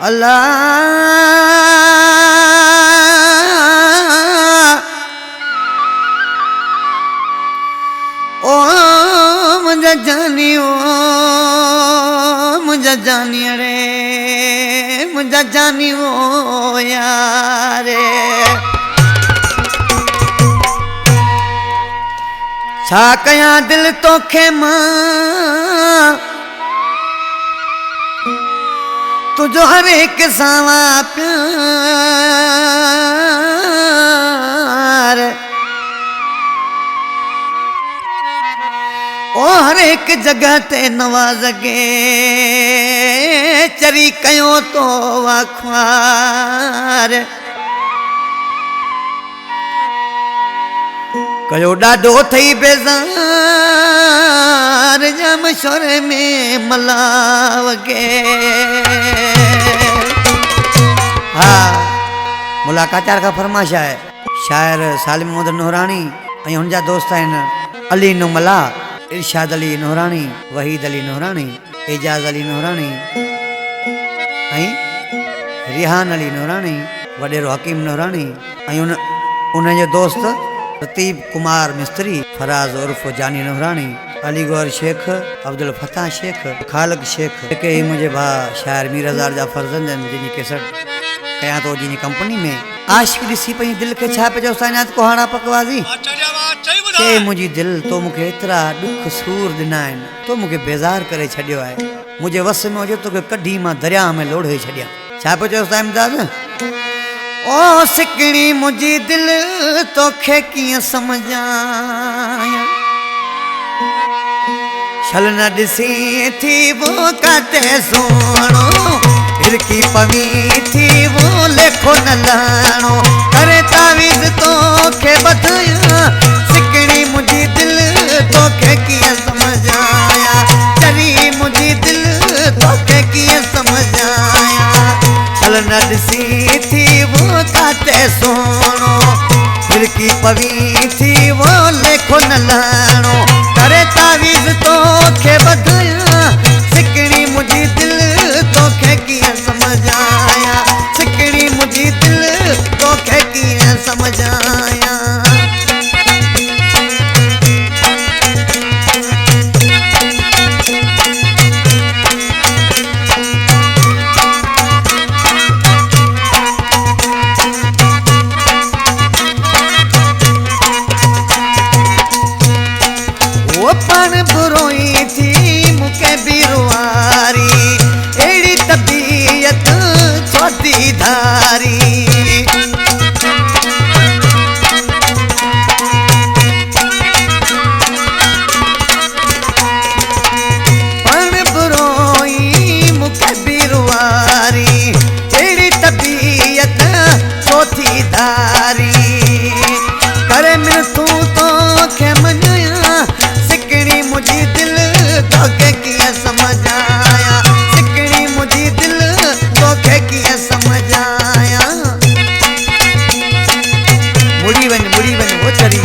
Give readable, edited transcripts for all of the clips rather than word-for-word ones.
अल्लाह ओ मुझे जानी रे मुझे जानी ओ यारे छा कया दिल तोखे मां तुझो हर एक सावा प्यार ओ हर एक जगह ते नवाज के चरी कयो तो वाख्वार कयो डाडो थई बेज़ार जम शोर में मलाव के हाँ मुलाकातार का फरमाइश है शायर सालिम मोहम्मद नूरानी ऐं हुनजा दोस्त आहिनि अली नुमला इरशाद अली नूरानी वहीद अली नूरानी एजाज अली नूरानी ऐं रिहान अली नूरानी वडेरो हकीम नूरानी ऐं उनजो दोस्त रतीब कुमार मिस्त्री फराज उर्फ जानी नूरानी अली गौर शेख अब्दुल फताह शेख खालिक शेख जेके मुझे भा शायर मीर हज़ार जा फर्जंद आहिनि जिनी केसट कया तो जिनी कंपनी में आशिक ॾिसी पई दिल के छा पे जो साइनात कोहाड़ा पकवाजी के मुझी दिल तो मुखे इतरा दुख सूर दिना आहिनि तो मुखे बेजार करे छडियो आहे मुझे वस में हुजे तो कढी मां दरिया में लोढ़े छडिया छा पे जो साइमदाद ओ सिकड़ी मुझी दिल तोखे कियां समझाया छल न ॾिसी थी वो काते सोणो हिरकी पवी थी वो लेखो न लाणो करे तावीज़ तोखे बधाया सिकड़ी मुझी दिल तोखे कियां समझाया चरी मुझी दिल तोखे कियां समझाया छल न ॾिसी थी वो काते सोणो हिरकी पवी थी वो लेखो न लाणो करे तावीज़ तोखे बधाया सिकड़ी मुझी दिल तोखे कियां समझाया सिकड़ी मुझी दिल तोखे कियां समझाया पण बुरोई थी मुके बिरुआरी एड़ी तबीयत छोटी धारी पण बुरोई मुके बिरुआरी एड़ी तबीयत छोटी धारी करे मिल तू तो खे मनाया सिकड़ी मुझी दिल तोखे कियां समझाया सिकड़ी मुझी दिल तोखे कियां समझाया मुड़ी वन वो चरी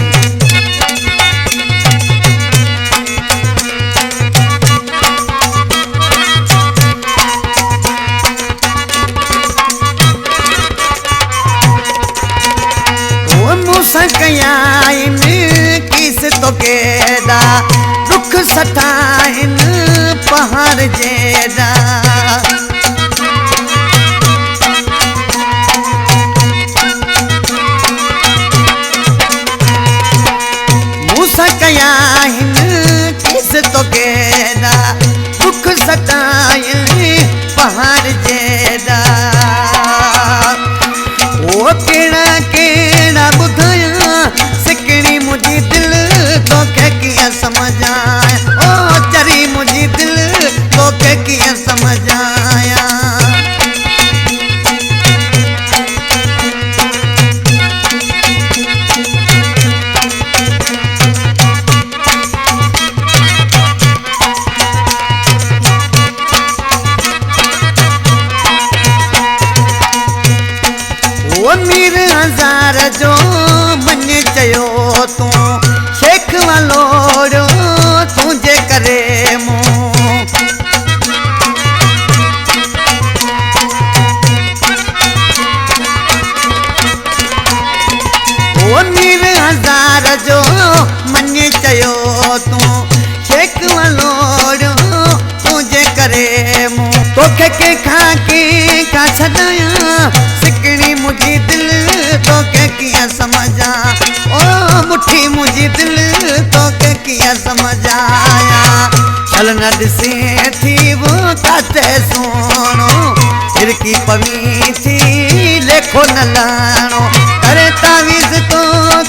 ओ मूसा कयाइन किस तो केदा दुख सताइन पहाड़ जेदा मूसा कयाइन किस तो केदा दुख सताइन पहाड़ जेदा ओ केड़ा केड़ा बुधाया सिकड़ी मुझी दिल तोखे कियां समझाया ओ चरी मुझी दिल तोखे कियां समझाया ओ मीर हज़ार जो मन चयो तू शेख वालोड़ो तुझे करे मूं के का छॾाया सिकड़ी मुझी दिल तो के किया समझा ओ मुठी मुझी दिल तो के किया समझाया चल न दिसे थी वो काते सोनो फिरकी पवी थी लेखो न लानो करे तावीज़ तो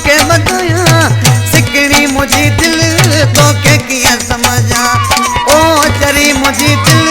के बधाया सिकड़ी मुझी दिल तो के किया समझा ओ चरी मुझी दिल